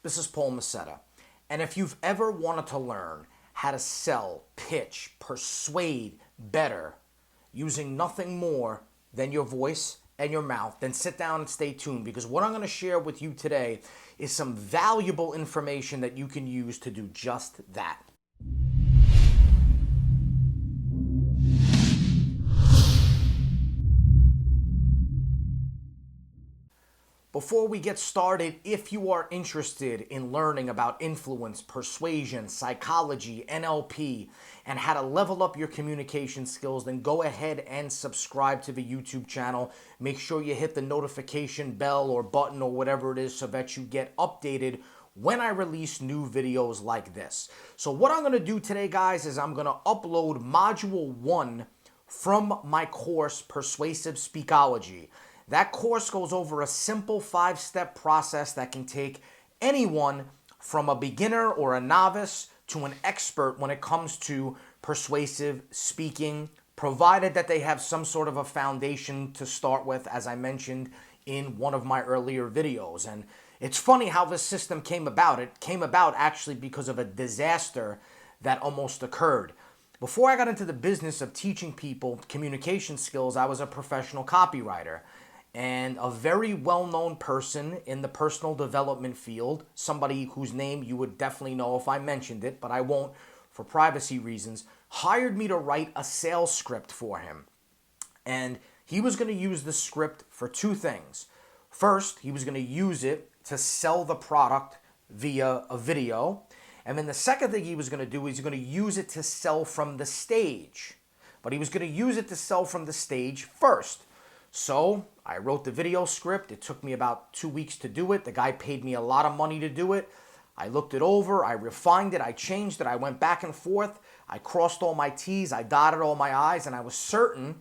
This is Paul Macetta. And if you've ever wanted to learn how to sell, pitch, persuade better using nothing more than your voice and your mouth, then sit down and stay tuned, because what I'm going to share with you today is some valuable information that you can use to do just that. Before we get started, if you are interested in learning about influence, persuasion, psychology, NLP, and how to level up your communication skills, then go ahead and subscribe to the YouTube channel. Make sure you hit the notification bell or button or whatever it is so that you get updated when I release new videos like this. So what I'm going to do today, guys, is I'm going to upload Module 1 from my course, Persuasive Speakology. That course goes over a simple 5-step process that can take anyone from a beginner or a novice to an expert when it comes to persuasive speaking, provided that they have some sort of a foundation to start with, as I mentioned in one of my earlier videos. And it's funny how this system came about. It came about actually because of a disaster that almost occurred. Before I got into the business of teaching people communication skills, I was a professional copywriter. And a very well-known person in the personal development field, somebody whose name you would definitely know if I mentioned it, but I won't for privacy reasons, hired me to write a sales script for him. And he was going to use the script for two things. First, he was going to use it to sell the product via a video. And then the second thing he was going to do is he's going to use it to sell from the stage. But he was going to use it to sell from the stage first. So I wrote the video script. It took me about 2 weeks to do it. The guy paid me a lot of money to do it. I looked it over. I refined it. I changed it. I went back and forth. I crossed all my T's. I dotted all my I's. And I was certain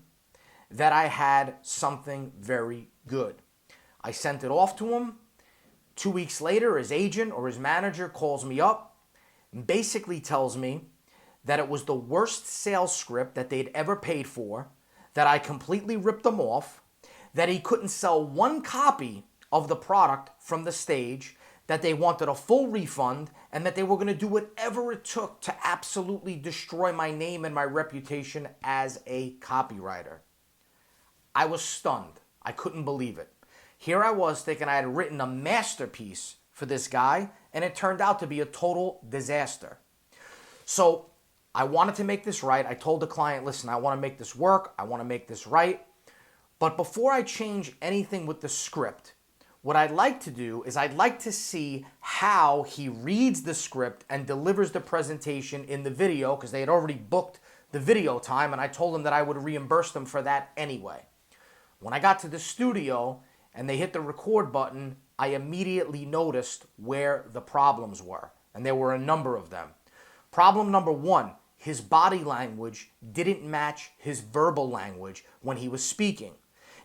that I had something very good. I sent it off to him. 2 weeks later, his agent or his manager calls me up and basically tells me that it was the worst sales script that they'd ever paid for, that I completely ripped them off, that he couldn't sell one copy of the product from the stage, that they wanted a full refund, and that they were going to do whatever it took to absolutely destroy my name and my reputation as a copywriter. I was stunned. I couldn't believe it. Here I was thinking I had written a masterpiece for this guy, and it turned out to be a total disaster. So I wanted to make this right. I told the client, listen, I want to make this work. I want to make this right. But before I change anything with the script, what I'd like to do is I'd like to see how he reads the script and delivers the presentation in the video, because they had already booked the video time, and I told them that I would reimburse them for that anyway. When I got to the studio and they hit the record button, I immediately noticed where the problems were, and there were a number of them. Problem number one, his body language didn't match his verbal language when he was speaking.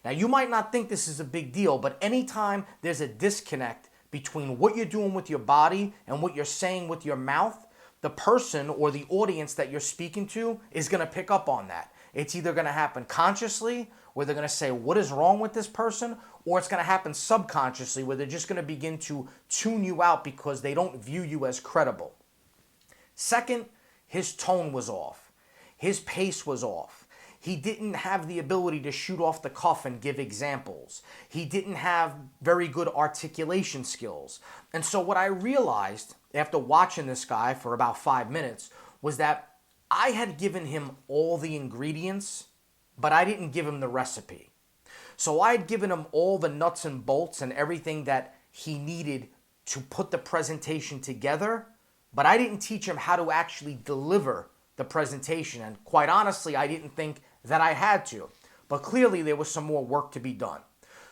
Now, you might not think this is a big deal, but anytime there's a disconnect between what you're doing with your body and what you're saying with your mouth, the person or the audience that you're speaking to is going to pick up on that. It's either going to happen consciously, where they're going to say, what is wrong with this person? Or it's going to happen subconsciously, where they're just going to begin to tune you out because they don't view you as credible. Second, his tone was off. His pace was off. He didn't have the ability to shoot off the cuff and give examples. He didn't have very good articulation skills. And so what I realized after watching this guy for about 5 minutes was that I had given him all the ingredients, but I didn't give him the recipe. So I had given him all the nuts and bolts and everything that he needed to put the presentation together, but I didn't teach him how to actually deliver the presentation. And quite honestly, I didn't think that I had to. But clearly there was some more work to be done.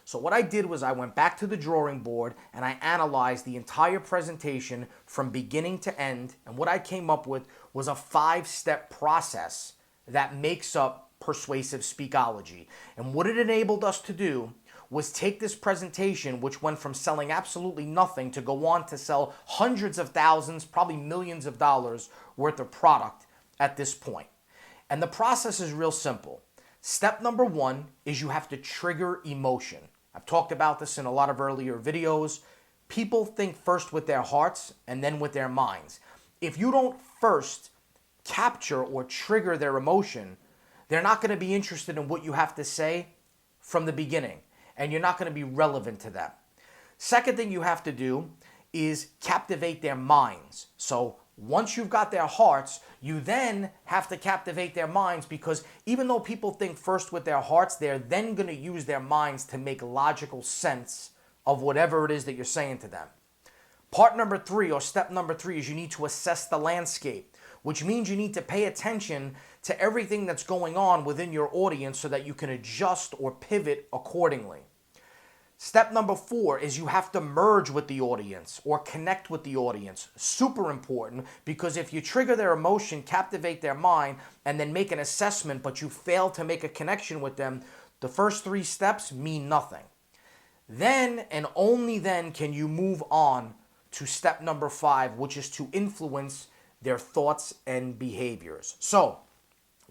So what I did was I went back to the drawing board and I analyzed the entire presentation from beginning to end. And what I came up with was a 5-step process that makes up Persuasive Speakology. And what it enabled us to do was take this presentation, which went from selling absolutely nothing to go on to sell hundreds of thousands, probably millions of dollars worth of product at this point. And the process is real simple. Step number 1 is you have to trigger emotion. I've talked about this in a lot of earlier videos. People think first with their hearts and then with their minds. If you don't first capture or trigger their emotion, they're not going to be interested in what you have to say from the beginning, and you're not going to be relevant to them. Second thing you have to do is captivate their minds. So once you've got their hearts, you then have to captivate their minds, because even though people think first with their hearts, they're then going to use their minds to make logical sense of whatever it is that you're saying to them. Part number 3, or step number 3, is you need to assess the landscape, which means you need to pay attention to everything that's going on within your audience so that you can adjust or pivot accordingly. Step number 4 is you have to merge with the audience or connect with the audience. Super important, because if you trigger their emotion, captivate their mind, and then make an assessment, but you fail to make a connection with them, the first 3 steps mean nothing. Then and only then can you move on to step number 5, which is to influence their thoughts and behaviors. So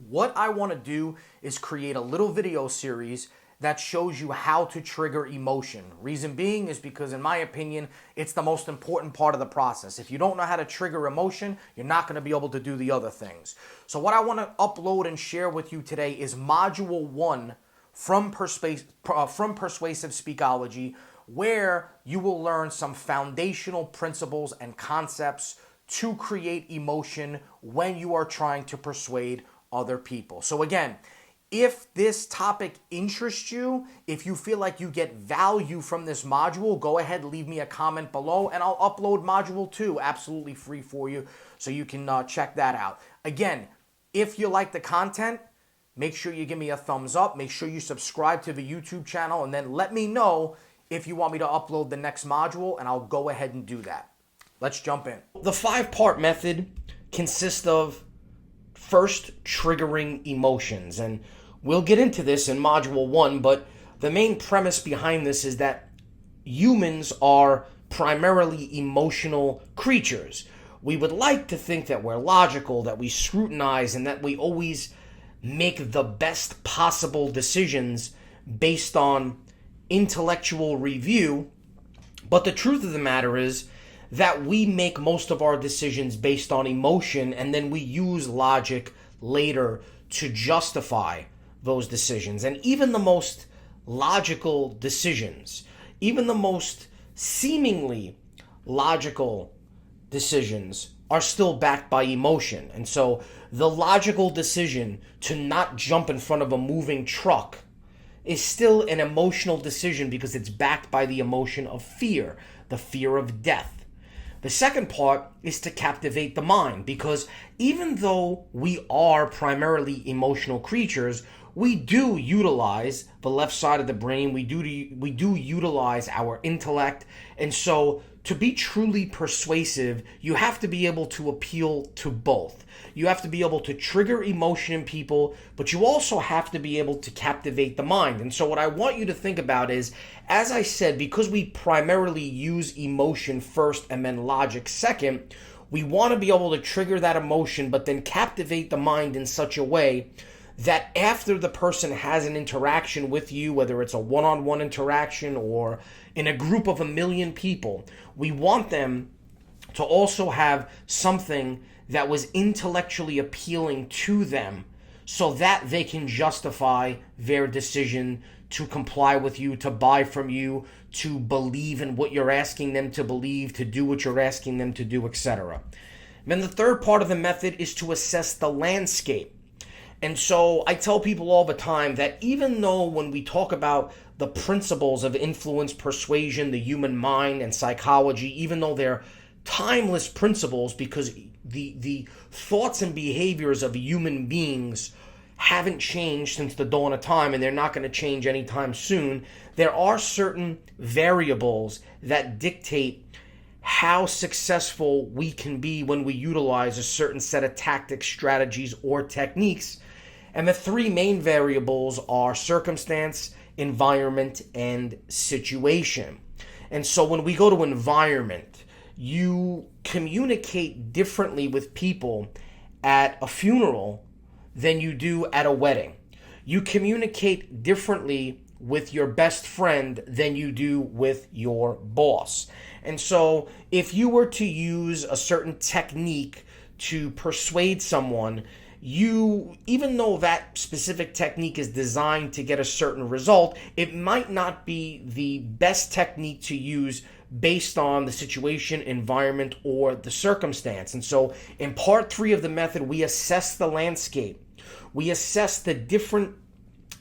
what I want to do is create a little video series that shows you how to trigger emotion. Reason being is because, in my opinion, it's the most important part of the process. If you don't know how to trigger emotion, you're not going to be able to do the other things. So what I want to upload and share with you today is Module 1 from Persuasive Speakology, where you will learn some foundational principles and concepts to create emotion when you are trying to persuade other people. So again, if this topic interests you, if you feel like you get value from this module, go ahead, leave me a comment below, and I'll upload Module 2 absolutely free for you, so you can check that out. Again, if you like the content, make sure you give me a thumbs up. Make sure you subscribe to the YouTube channel, and then let me know if you want me to upload the next module, and I'll go ahead and do that. Let's jump in. The 5-part method consists of first triggering emotions, and we'll get into this in Module 1, but the main premise behind this is that humans are primarily emotional creatures. We would like to think that we're logical, that we scrutinize, and that we always make the best possible decisions based on intellectual review, but the truth of the matter is that we make most of our decisions based on emotion, and then we use logic later to justify those decisions. And even the most logical decisions, even the most seemingly logical decisions, are still backed by emotion. And so the logical decision to not jump in front of a moving truck is still an emotional decision because it's backed by the emotion of fear, the fear of death. The second part is to captivate the mind, because even though we are primarily emotional creatures, we do utilize the left side of the brain. We do utilize our intellect. And so to be truly persuasive, you have to be able to appeal to both. You have to be able to trigger emotion in people, but you also have to be able to captivate the mind. And so what I want you to think about is, as I said, because we primarily use emotion first and then logic second, we want to be able to trigger that emotion, but then captivate the mind in such a way that after the person has an interaction with you, whether it's a one-on-one interaction or in a group of 1 million people, we want them to also have something that was intellectually appealing to them so that they can justify their decision to comply with you, to buy from you, to believe in what you're asking them to believe, to do what you're asking them to do, etc. Then the third part of the method is to assess the landscape. And so I tell people all the time that even though when we talk about the principles of influence, persuasion, the human mind, and psychology, even though they're timeless principles because the thoughts and behaviors of human beings haven't changed since the dawn of time, and they're not going to change anytime soon, there are certain variables that dictate how successful we can be when we utilize a certain set of tactics, strategies, or techniques. And the 3 main variables are circumstance, environment, and situation. And so when we go to environment, you communicate differently with people at a funeral than you do at a wedding. You communicate differently with your best friend than you do with your boss. And so if you were to use a certain technique to persuade someone, even though that specific technique is designed to get a certain result, it might not be the best technique to use based on the situation, environment, or the circumstance. And so in part 3 of the method, we assess the landscape. We assess the different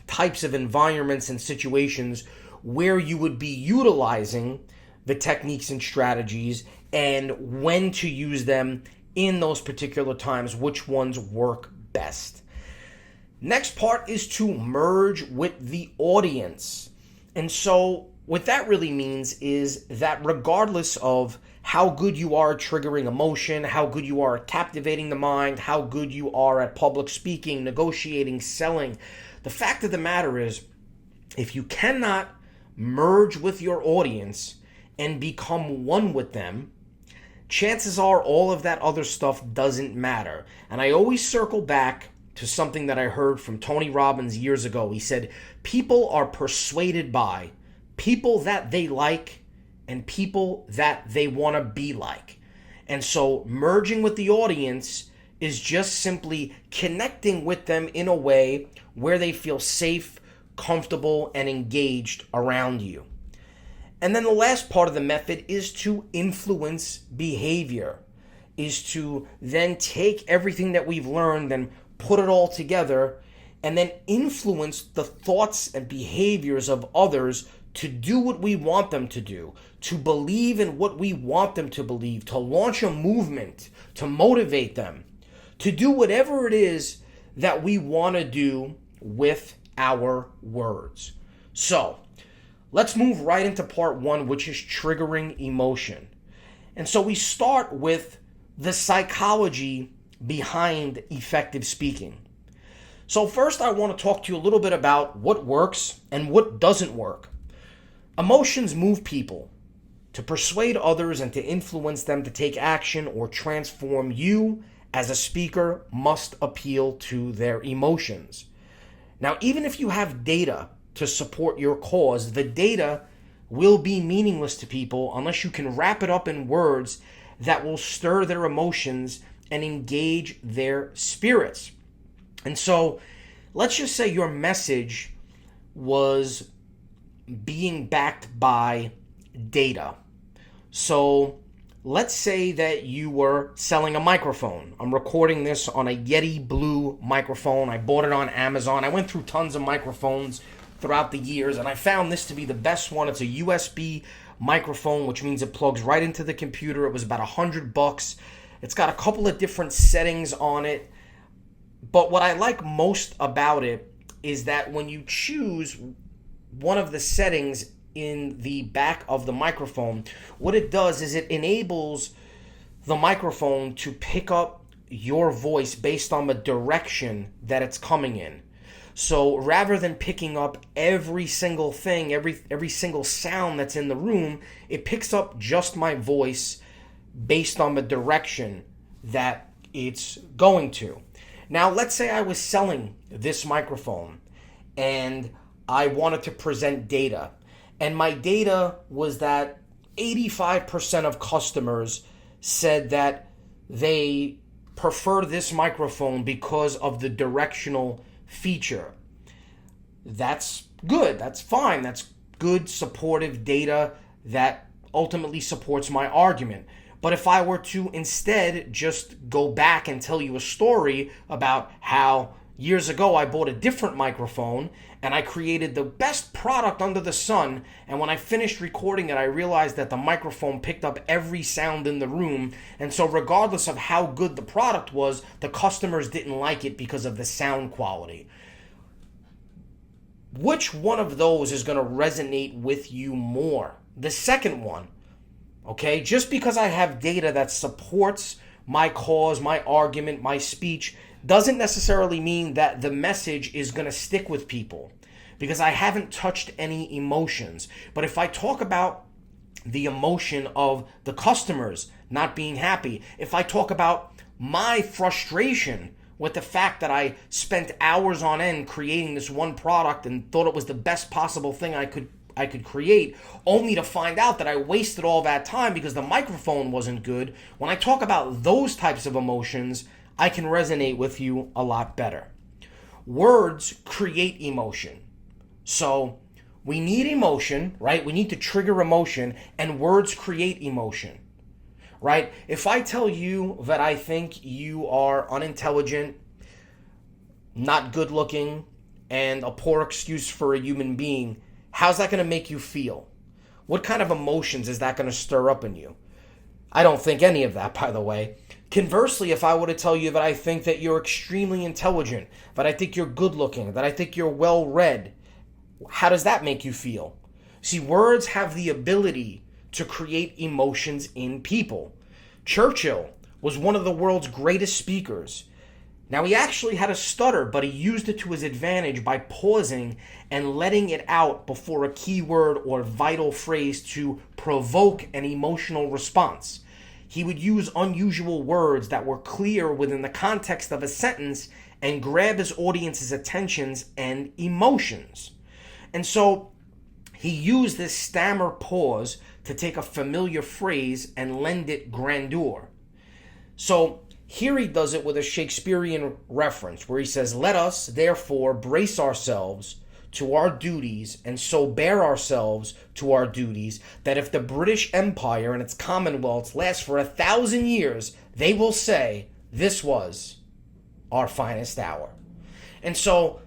types of environments and situations where you would be utilizing the techniques and strategies and when to use them in those particular times, which ones work best. Next part is to merge with the audience. And so what that really means is that regardless of how good you are at triggering emotion, how good you are at captivating the mind, how good you are at public speaking, negotiating, selling, the fact of the matter is, if you cannot merge with your audience and become one with them, chances are all of that other stuff doesn't matter. And I always circle back to something that I heard from Tony Robbins years ago. He said, people are persuaded by people that they like and people that they want to be like. And so merging with the audience is just simply connecting with them in a way where they feel safe, comfortable, and engaged around you. And then the last part of the method is to influence behavior, is to then take everything that we've learned and put it all together and then influence the thoughts and behaviors of others to do what we want them to do, to believe in what we want them to believe, to launch a movement, to motivate them, to do whatever it is that we want to do with our words. So, let's move right into part 1, which is triggering emotion. And so we start with the psychology behind effective speaking. So first I want to talk to you a little bit about what works and what doesn't work. Emotions move people. To persuade others and to influence them to take action or transform, you as a speaker must appeal to their emotions. Now, even if you have data to support your cause, the data will be meaningless to people unless you can wrap it up in words that will stir their emotions and engage their spirits. And so, let's just say your message was being backed by data. So, let's say that you were selling a microphone. I'm recording this on a Yeti Blue microphone. I bought it on Amazon. I went through tons of microphones throughout the years, and I found this to be the best one. It's a USB microphone, which means it plugs right into the computer. It was about $100. It's got a couple of different settings on it. But what I like most about it is that when you choose one of the settings in the back of the microphone, what it does is it enables the microphone to pick up your voice based on the direction that it's coming in. So rather than picking up every single thing, every single sound that's in the room, it picks up just my voice based on the direction that it's going to. Now, let's say I was selling this microphone and I wanted to present data. And my data was that 85% of customers said that they prefer this microphone because of the directional feature. That's good. That's fine. That's good, supportive data that ultimately supports my argument. But if I were to instead just go back and tell you a story about how years ago I bought a different microphone and I created the best product under the sun, and when I finished recording it, I realized that the microphone picked up every sound in the room, and so regardless of how good the product was, the customers didn't like it because of the sound quality. Which one of those is going to resonate with you more? The second one. Okay, just because I have data that supports my cause, my argument, my speech, doesn't necessarily mean that the message is going to stick with people, because I haven't touched any emotions. But if I talk about the emotion of the customers not being happy, if I talk about my frustration with the fact that I spent hours on end creating this one product and thought it was the best possible thing I could create, only to find out that I wasted all that time because the microphone wasn't good. When I talk about those types of emotions, I can resonate with you a lot better. Words create emotion. So we need emotion, right? We need to trigger emotion, and words create emotion, right? If I tell you that I think you are unintelligent, not good looking, and a poor excuse for a human being, how's that going to make you feel? What kind of emotions is that going to stir up in you? I don't think any of that, by the way. Conversely, if I were to tell you that I think that you're extremely intelligent, that I think you're good looking, that I think you're well read, how does that make you feel? See, words have the ability to create emotions in people. Churchill was one of the world's greatest speakers. Now, he actually had a stutter, but he used it to his advantage by pausing and letting it out before a key word or vital phrase to provoke an emotional response. He would use unusual words that were clear within the context of a sentence and grab his audience's attentions and emotions. And so he used this stammer pause to take a familiar phrase and lend it grandeur. So here he does it with a Shakespearean reference where he says, "Let us, therefore, brace ourselves to our duties and so bear ourselves to our duties that if the British Empire and its commonwealths last for 1,000 years, they will say, this was our finest hour." And so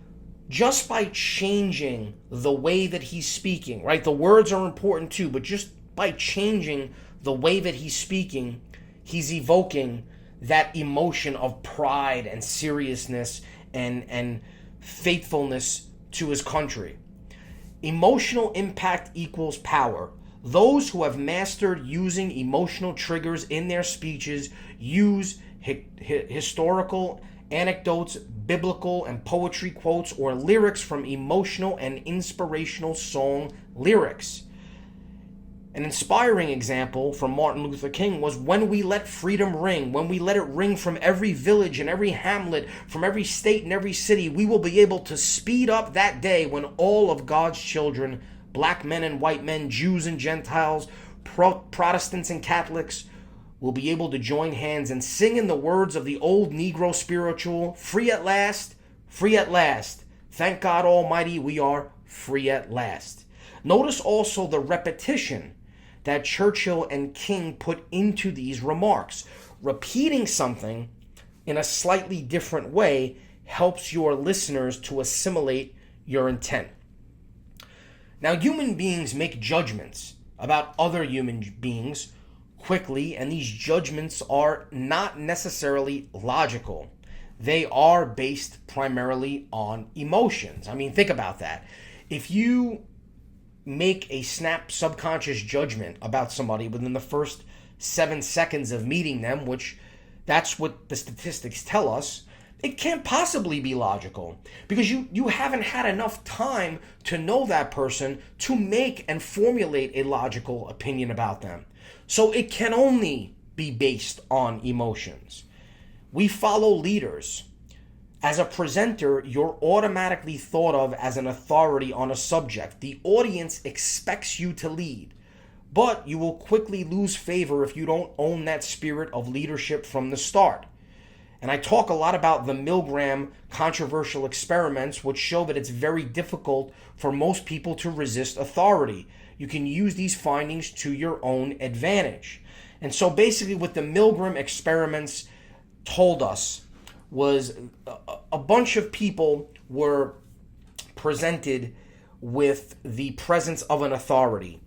just by changing the way that he's speaking, right? The words are important too, but just by changing the way that he's speaking, he's evoking that emotion of pride and seriousness and faithfulness to his country. Emotional impact equals power. Those who have mastered using emotional triggers in their speeches use historical anecdotes, biblical and poetry quotes, or lyrics from emotional and inspirational song lyrics. An inspiring example from Martin Luther King was "When we let freedom ring, when we let it ring from every village and every hamlet, from every state and every city, we will be able to speed up that day when all of God's children, black men and white men, Jews and Gentiles, Protestants and Catholics, will be able to join hands and sing in the words of the old Negro spiritual, free at last, free at last. Thank God Almighty, we are free at last." Notice also the repetition that Churchill and King put into these remarks. Repeating something in a slightly different way helps your listeners to assimilate your intent. Now, human beings make judgments about other human beings quickly, and these judgments are not necessarily logical. They are based primarily on emotions. I mean, think about that. If you make a snap subconscious judgment about somebody within the first 7 seconds of meeting them, which that's what the statistics tell us, it can't possibly be logical because you haven't had enough time to know that person to make and formulate a logical opinion about them. So it can only be based on emotions. We follow leaders. As a presenter, you're automatically thought of as an authority on a subject. The audience expects you to lead, but you will quickly lose favor if you don't own that spirit of leadership from the start. And I talk a lot about the Milgram controversial experiments, which show that it's very difficult for most people to resist authority. You can use these findings to your own advantage. And so basically what the Milgram experiments told us was a bunch of people were presented with the presence of an authority.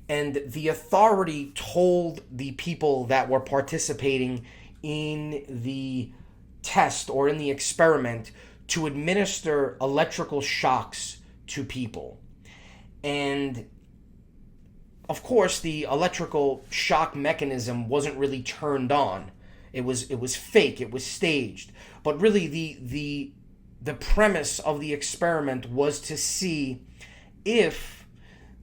And the authority told the people that were participating in the test or in the experiment to administer electrical shocks to people. And of course, the electrical shock mechanism wasn't really turned on. It was fake. It was staged. But really, the premise of the experiment was to see if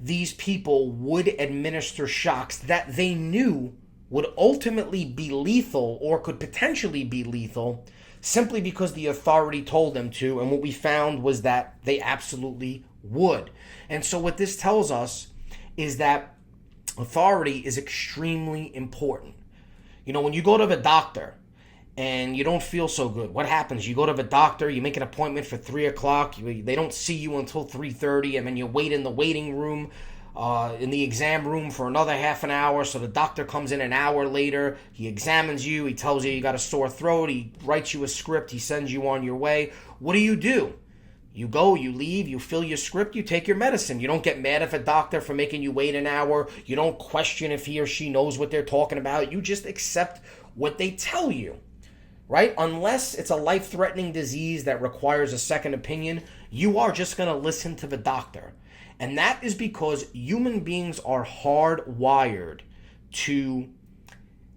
these people would administer shocks that they knew would ultimately be lethal or could potentially be lethal simply because the authority told them to, and what we found was that they absolutely would. And so what this tells us is that authority is extremely important. You know, when you go to the doctor and you don't feel so good, what happens? You go to the doctor, you make an appointment for 3 o'clock, they don't see you until 3:30, and then you wait in the waiting room, in the exam room for another half an hour. So the doctor comes in an hour later, he examines you, he tells you got a sore throat, he writes you a script, he sends you on your way. What do? You go, you leave, you fill your script, you take your medicine. You don't get mad at the doctor for making you wait an hour. You don't question if he or she knows what they're talking about. You just accept what they tell you, right? Unless it's a life-threatening disease that requires a second opinion, you are just going to listen to the doctor. And that is because human beings are hardwired to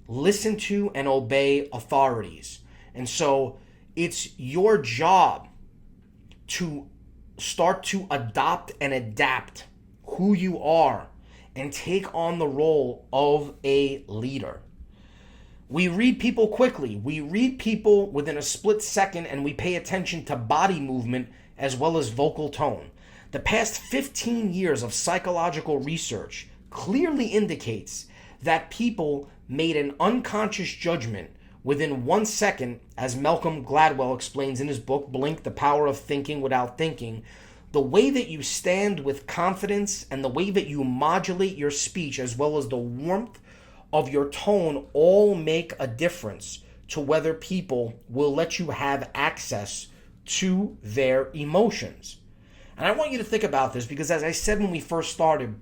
listen to and obey authorities. And so it's your job to start to adopt and adapt who you are and take on the role of a leader. We read people quickly. We read people within a split second, and we pay attention to body movement as well as vocal tone. The past 15 years of psychological research clearly indicates that people made an unconscious judgment within 1 second, as Malcolm Gladwell explains in his book, Blink, The Power of Thinking Without Thinking. The way that you stand with confidence and the way that you modulate your speech, as well as the warmth of your tone, all make a difference to whether people will let you have access to their emotions. And I want you to think about this because, as I said when we first started,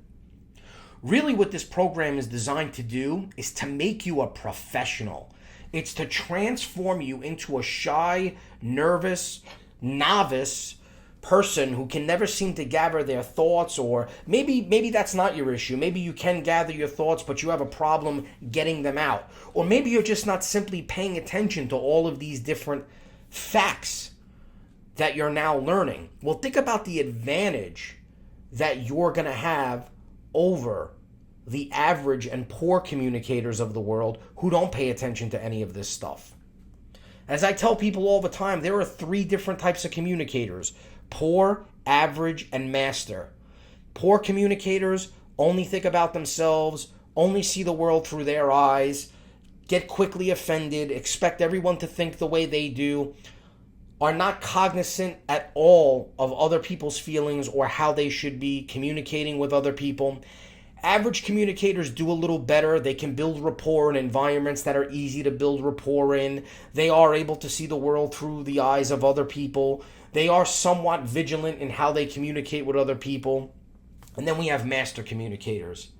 really what this program is designed to do is to make you a professional. It's to transform you into a shy, nervous, novice person who can never seem to gather their thoughts, or maybe that's not your issue. Maybe you can gather your thoughts, but you have a problem getting them out. Or maybe you're just not simply paying attention to all of these different facts that you're now learning. Well, think about the advantage that you're going to have over the average and poor communicators of the world who don't pay attention to any of this stuff. As I tell people all the time, there are 3 different types of communicators: poor, average, and master. Poor communicators only think about themselves, only see the world through their eyes, get quickly offended, expect everyone to think the way they do, are not cognizant at all of other people's feelings or how they should be communicating with other people. Average communicators do a little better. They can build rapport in environments that are easy to build rapport in. They are able to see the world through the eyes of other people. They are somewhat vigilant in how they communicate with other people. And then we have master communicators.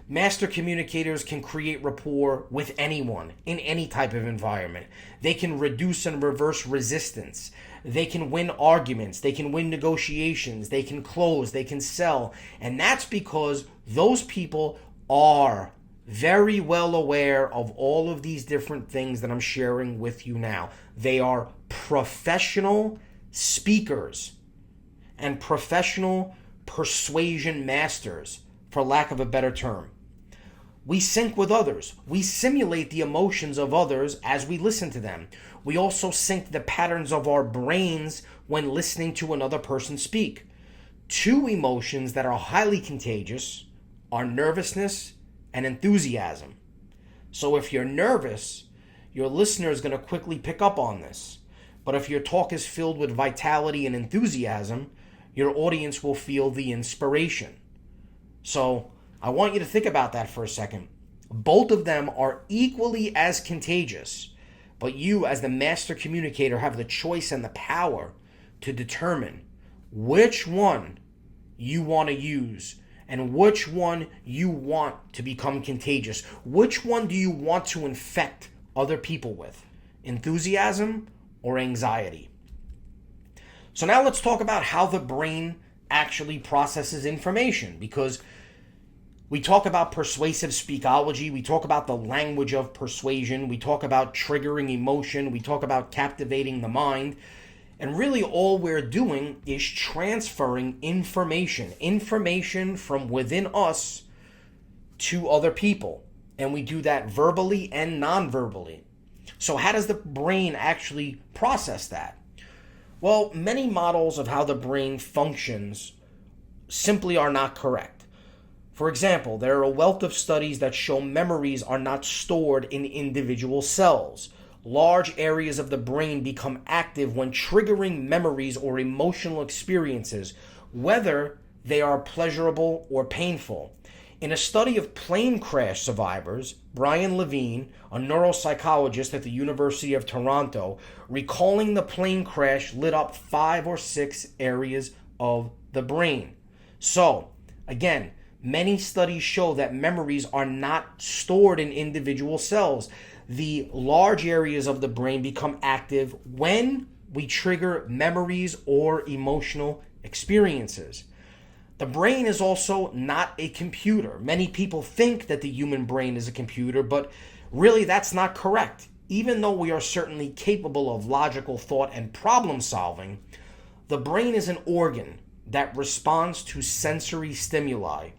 Master communicators can create rapport with anyone in any type of environment. They can reduce and reverse resistance. They can win arguments. They can win negotiations. They can close. They can sell. And that's because those people are very well aware of all of these different things that I'm sharing with you now. They are professional speakers and professional persuasion masters, for lack of a better term. We sync with others. We simulate the emotions of others as we listen to them. We also sync the patterns of our brains when listening to another person speak. 2 emotions that are highly contagious are nervousness and enthusiasm. So if you're nervous, your listener is going to quickly pick up on this. But if your talk is filled with vitality and enthusiasm, your audience will feel the inspiration. So I want you to think about that for a second. Both of them are equally as contagious, but you as the master communicator have the choice and the power to determine which one you want to use and which one you want to become contagious. Which one do you want to infect other people with? Enthusiasm or anxiety? So now let's talk about how the brain actually processes information, because we talk about persuasive speakology, we talk about the language of persuasion, we talk about triggering emotion, we talk about captivating the mind, and really all we're doing is transferring information from within us to other people. And we do that verbally and non-verbally. So how does the brain actually process that? Well, many models of how the brain functions simply are not correct. For example, there are a wealth of studies that show memories are not stored in individual cells. Large areas of the brain become active when triggering memories or emotional experiences, whether they are pleasurable or painful. In a study of plane crash survivors, Brian Levine, a neuropsychologist at the University of Toronto, recalling the plane crash lit up 5 or 6 areas of the brain. So, again, many studies show that memories are not stored in individual cells. The large areas of the brain become active when we trigger memories or emotional experiences. The brain is also not a computer. Many people think that the human brain is a computer, but really that's not correct. Even though we are certainly capable of logical thought and problem solving, the brain is an organ that responds to sensory stimuli.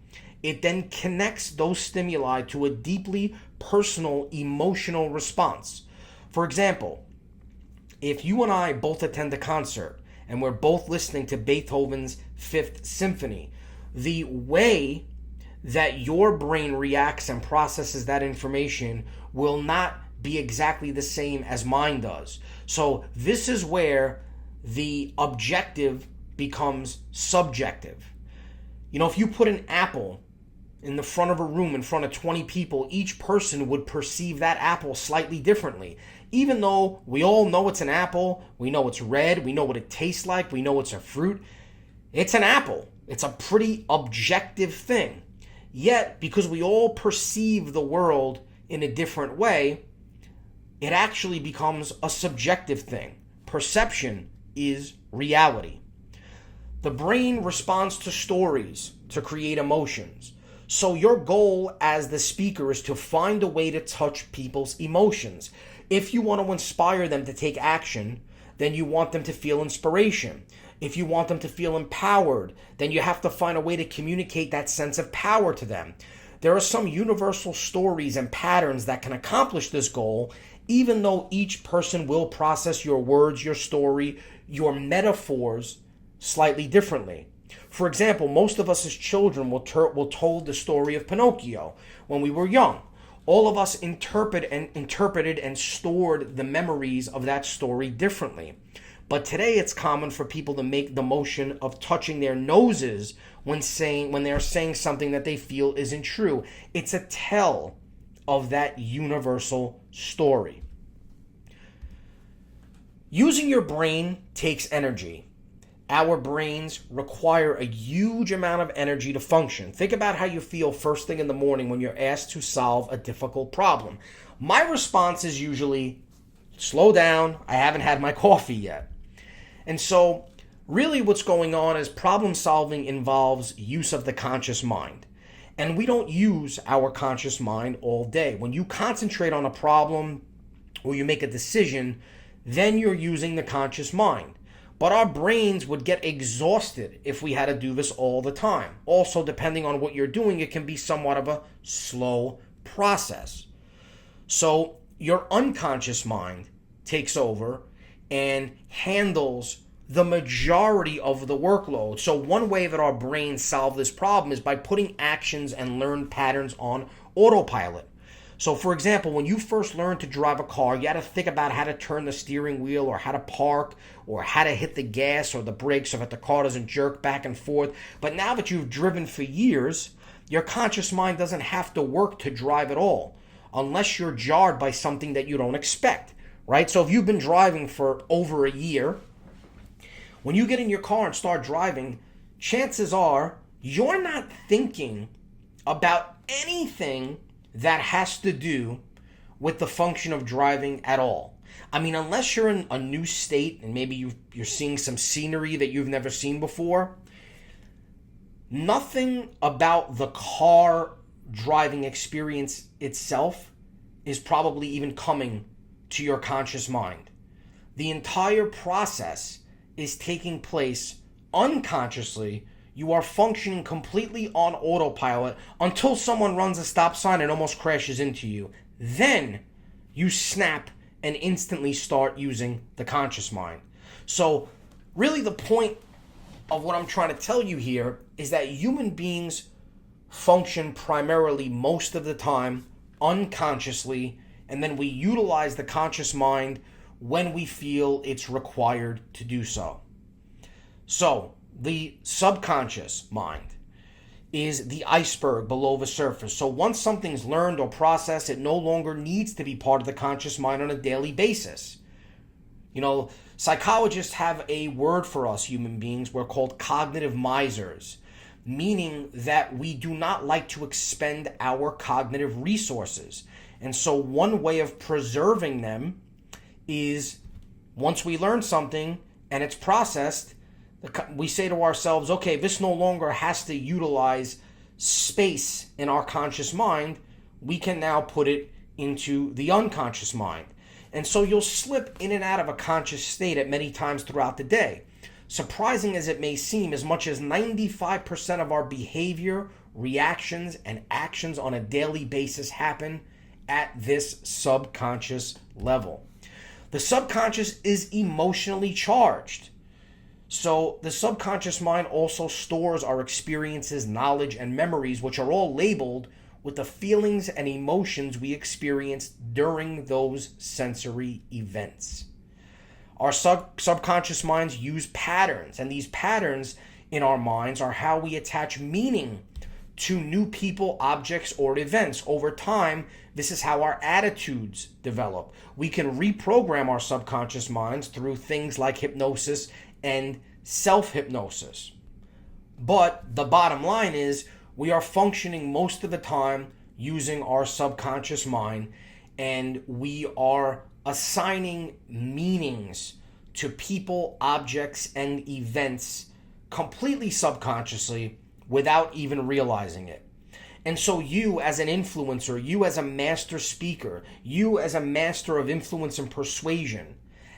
It then connects those stimuli to a deeply personal emotional response. For example, if you and I both attend a concert and we're both listening to Beethoven's Fifth Symphony, the way that your brain reacts and processes that information will not be exactly the same as mine does. So this is where the objective becomes subjective. You know, if you put an apple in the front of a room in front of 20 people, each person would perceive that apple slightly differently. Even though we all know it's an apple, we know it's red, we know what it tastes like, we know it's a fruit, it's an apple. It's a pretty objective thing. Yet, because we all perceive the world in a different way, it actually becomes a subjective thing. Perception is reality. The brain responds to stories to create emotions. So your goal as the speaker is to find a way to touch people's emotions. If you want to inspire them to take action, then you want them to feel inspiration. If you want them to feel empowered, then you have to find a way to communicate that sense of power to them. There are some universal stories and patterns that can accomplish this goal, even though each person will process your words, your story, your metaphors slightly differently. For example, most of us as children were told the story of Pinocchio when we were young. All of us interpreted and stored the memories of that story differently. But today it's common for people to make the motion of touching their noses when they're saying something that they feel isn't true. It's a tell of that universal story. Using your brain takes energy. Our brains require a huge amount of energy to function. Think about how you feel first thing in the morning when you're asked to solve a difficult problem. My response is usually, slow down, I haven't had my coffee yet. And so, really what's going on is problem solving involves use of the conscious mind. And we don't use our conscious mind all day. When you concentrate on a problem or you make a decision, then you're using the conscious mind. But our brains would get exhausted if we had to do this all the time. Also, depending on what you're doing, it can be somewhat of a slow process. So your unconscious mind takes over and handles the majority of the workload. So one way that our brains solve this problem is by putting actions and learned patterns on autopilot. So for example, when you first learned to drive a car, you had to think about how to turn the steering wheel or how to park or how to hit the gas or the brakes so that the car doesn't jerk back and forth. But now that you've driven for years, your conscious mind doesn't have to work to drive at all, unless you're jarred by something that you don't expect, right? So if you've been driving for over a year, when you get in your car and start driving, chances are you're not thinking about anything that has to do with the function of driving at all. I mean, unless you're in a new state and maybe you're seeing some scenery that you've never seen before, nothing about the car driving experience itself is probably even coming to your conscious mind. The entire process is taking place unconsciously. You are functioning completely on autopilot until someone runs a stop sign and almost crashes into you. Then you snap and instantly start using the conscious mind. So really the point of what I'm trying to tell you here is that human beings function primarily most of the time unconsciously, and then we utilize the conscious mind when we feel it's required to do so. So the subconscious mind is the iceberg below the surface. So once something's learned or processed, it no longer needs to be part of the conscious mind on a daily basis. You know, psychologists have a word for us human beings. We're called cognitive misers, meaning that we do not like to expend our cognitive resources. And so one way of preserving them is once we learn something and it's processed, we say to ourselves, okay, this no longer has to utilize space in our conscious mind. We can now put it into the unconscious mind. And so you'll slip in and out of a conscious state at many times throughout the day. Surprising as it may seem, as much as 95% of our behavior, reactions, and actions on a daily basis happen at this subconscious level. The subconscious is emotionally charged. So the subconscious mind also stores our experiences, knowledge, and memories, which are all labeled with the feelings and emotions we experienced during those sensory events. Our subconscious minds use patterns, and these patterns in our minds are how we attach meaning to new people, objects, or events. Over time, this is how our attitudes develop. We can reprogram our subconscious minds through things like hypnosis and self-hypnosis. But the bottom line is we are functioning most of the time using our subconscious mind, and we are assigning meanings to people, objects, and events completely subconsciously without even realizing it. And so you as an influencer, you as a master speaker, you as a master of influence and persuasion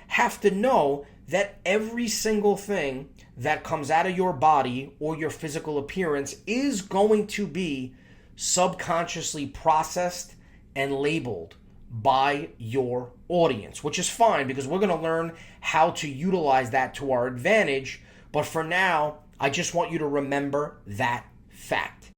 have to know that every single thing that comes out of your body or your physical appearance is going to be subconsciously processed and labeled by your audience, which is fine because we're going to learn how to utilize that to our advantage. But for now, I just want you to remember that fact.